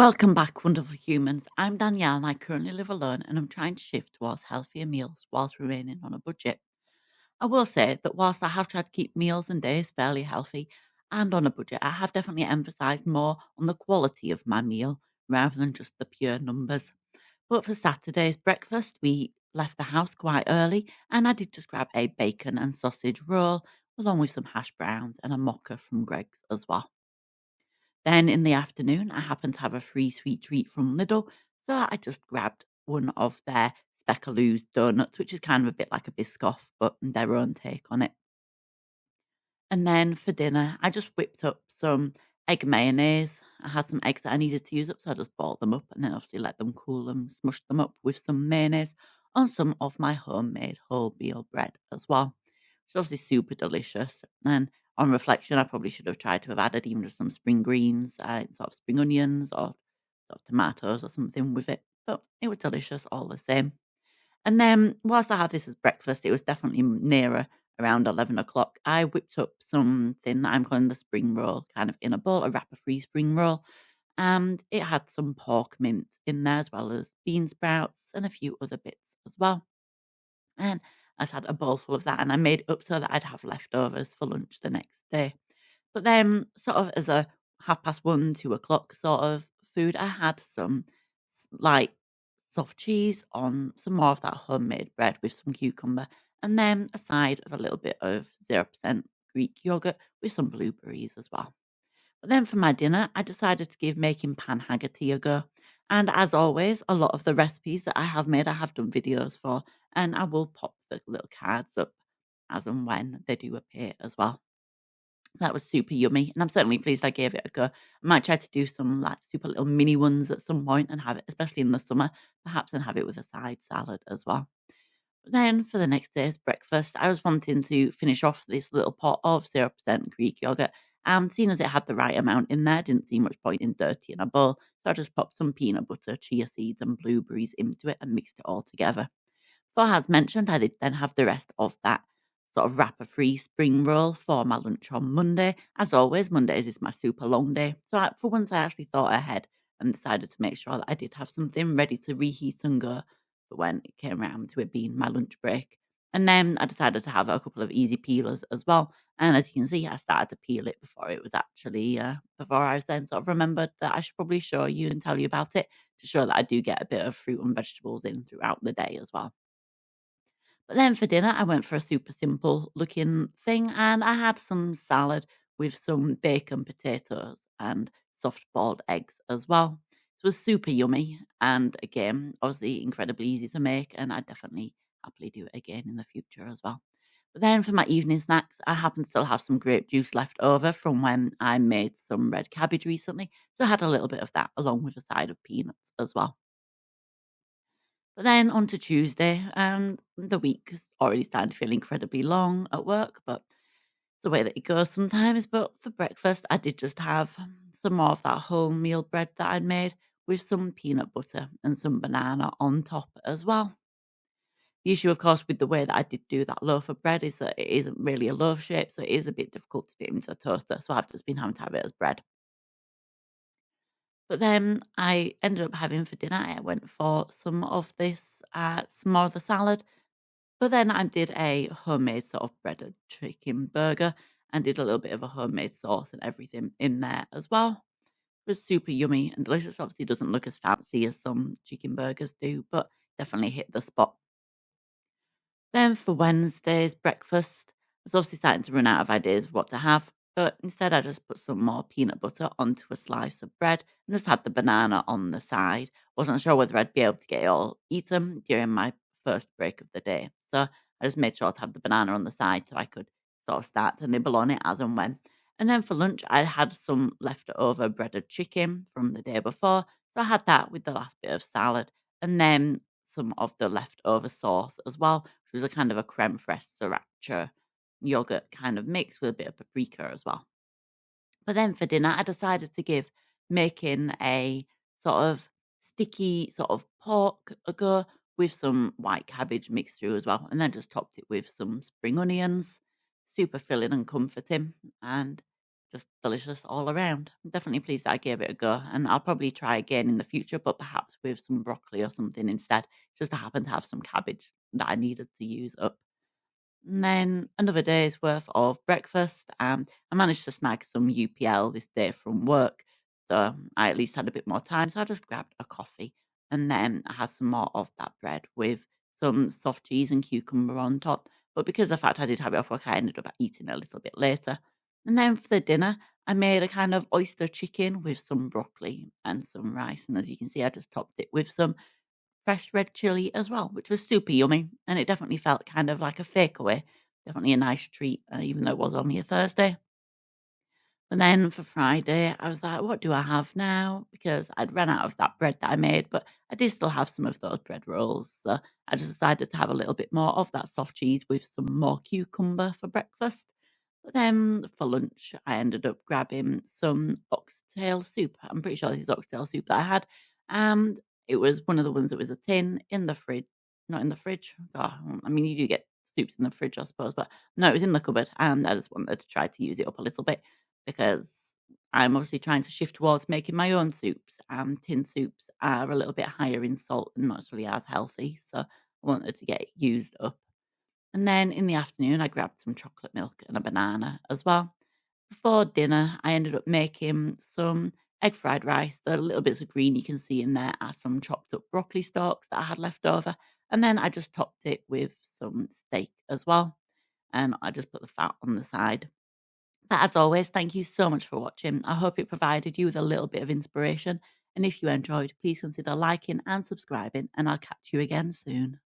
Welcome back, wonderful humans. I'm Danielle and I currently live alone and I'm trying to shift towards healthier meals whilst remaining on a budget. I will say that whilst I have tried to keep meals and days fairly healthy and on a budget, I have definitely emphasised more on the quality of my meal rather than just the pure numbers. But for Saturday's breakfast, we left the house quite early and I did just grab a bacon and sausage roll along with some hash browns and a mocha from Greg's as well. Then in the afternoon, I happened to have a free sweet treat from Lidl, so I just grabbed one of their Speckaloos donuts, which is kind of a bit like a Biscoff, but their own take on it. And then for dinner, I just whipped up some egg mayonnaise. I had some eggs that I needed to use up, so I just boiled them up and then obviously let them cool and smushed them up with some mayonnaise on some of my homemade wholemeal bread as well. It's obviously super delicious. And on reflection, I probably should have tried to have added even just some spring greens, sort of spring onions or sort of tomatoes or something with it. But it was delicious all the same. And then whilst I had this as breakfast, it was definitely nearer around 11 o'clock. I whipped up something that I'm calling the spring roll, kind of in a bowl, a wrapper-free spring roll, and it had some pork mince in there as well as bean sprouts and a few other bits as well. And I just had a bowl full of that, and I made it up so that I'd have leftovers for lunch the next day. But then, sort of as a 1:30, 2 o'clock sort of food, I had some light soft cheese on some more of that homemade bread with some cucumber, and then a side of a little bit of 0% Greek yogurt with some blueberries as well. But then for my dinner, I decided to give making panhaggety a go. And as always, a lot of the recipes that I have made, I have done videos for, and I will pop the little cards up as and when they do appear as well. That was super yummy, and I'm certainly pleased I gave it a go. I might try to do some, like, super little mini ones at some point and have it, especially in the summer, perhaps, and have it with a side salad as well. But then for the next day's breakfast, I was wanting to finish off this little pot of 0% Greek yogurt, and seeing as it had the right amount in there, didn't see much point in dirtying a bowl, so I just popped some peanut butter, chia seeds, and blueberries into it and mixed it all together. For as mentioned, I did then have the rest of that sort of wrapper-free spring roll for my lunch on Monday. As always, Mondays is my super long day. So for once, I actually thought ahead and decided to make sure that I did have something ready to reheat and go for when it came around to it being my lunch break. And then I decided to have a couple of easy peelers as well. And as you can see, I started to peel it before it was actually, before I was then sort of remembered that I should probably show you and tell you about it to show that I do get a bit of fruit and vegetables in throughout the day as well. But then for dinner, I went for a super simple looking thing and I had some salad with some bacon, potatoes, and soft boiled eggs as well. It was super yummy and again, obviously incredibly easy to make. And I definitely happily do it again in the future as well. But then for my evening snacks, I happen to still have some grape juice left over from when I made some red cabbage recently. So I had a little bit of that along with a side of peanuts as well. But then on to Tuesday, and the week is already starting to feel incredibly long at work, but it's the way that it goes sometimes. But for breakfast, I did just have some more of that wholemeal bread that I'd made with some peanut butter and some banana on top as well. The issue, of course, with the way that I did do that loaf of bread is that it isn't really a loaf shape, so it is a bit difficult to fit into a toaster. So I've just been having to have it as bread. But then I ended up having for dinner, I went for some of this, some more of the salad. But then I did a homemade sort of breaded chicken burger and did a little bit of a homemade sauce and everything in there as well. It was super yummy and delicious. Obviously, doesn't look as fancy as some chicken burgers do, but definitely hit the spot. Then for Wednesday's breakfast, I was obviously starting to run out of ideas of what to have, but instead I just put some more peanut butter onto a slice of bread and just had the banana on the side. Wasn't sure whether I'd be able to get it all eaten during my first break of the day. So I just made sure to have the banana on the side so I could sort of start to nibble on it as and when. And then for lunch, I had some leftover breaded chicken from the day before. So I had that with the last bit of salad and then some of the leftover sauce as well, which was a kind of a creme fraiche sriracha yogurt kind of mix with a bit of paprika as well. But then for dinner, I decided to give making a sort of sticky sort of pork a go with some white cabbage mixed through as well, and then just topped it with some spring onions. Super filling and comforting, and just delicious all around. I'm definitely pleased that I gave it a go, and I'll probably try again in the future, but perhaps with some broccoli or something instead. Just I happen to have some cabbage that I needed to use up. And then another day's worth of breakfast. I managed to snag some UPL this day from work, so I at least had a bit more time. So I just grabbed a coffee, and then I had some more of that bread with some soft cheese and cucumber on top. But because of the fact I did have it off work, I ended up eating a little bit later. And then for the dinner, I made a kind of oyster chicken with some broccoli and some rice. And as you can see, I just topped it with some fresh red chili as well, which was super yummy, and it definitely felt kind of like a fakeaway. Definitely a nice treat, even though it was only a Thursday. But then for Friday, I was like, what do I have now? Because I'd run out of that bread that I made, but I did still have some of those bread rolls. So I just decided to have a little bit more of that soft cheese with some more cucumber for breakfast. But then for lunch, I ended up grabbing some oxtail soup. I'm pretty sure this is oxtail soup that I had. And it was one of the ones that was a tin in the fridge, not in the fridge. Oh, I mean, you do get soups in the fridge, I suppose, but no, it was in the cupboard. And I just wanted to try to use it up a little bit because I'm obviously trying to shift towards making my own soups, and tin soups are a little bit higher in salt and not really as healthy. So I wanted to get it used up. And then in the afternoon, I grabbed some chocolate milk and a banana as well. Before dinner, I ended up making some egg fried rice. The little bits of green you can see in there are some chopped up broccoli stalks that I had left over. And then I just topped it with some steak as well. And I just put the fat on the side. But as always, thank you so much for watching. I hope it provided you with a little bit of inspiration. And if you enjoyed, please consider liking and subscribing, and I'll catch you again soon.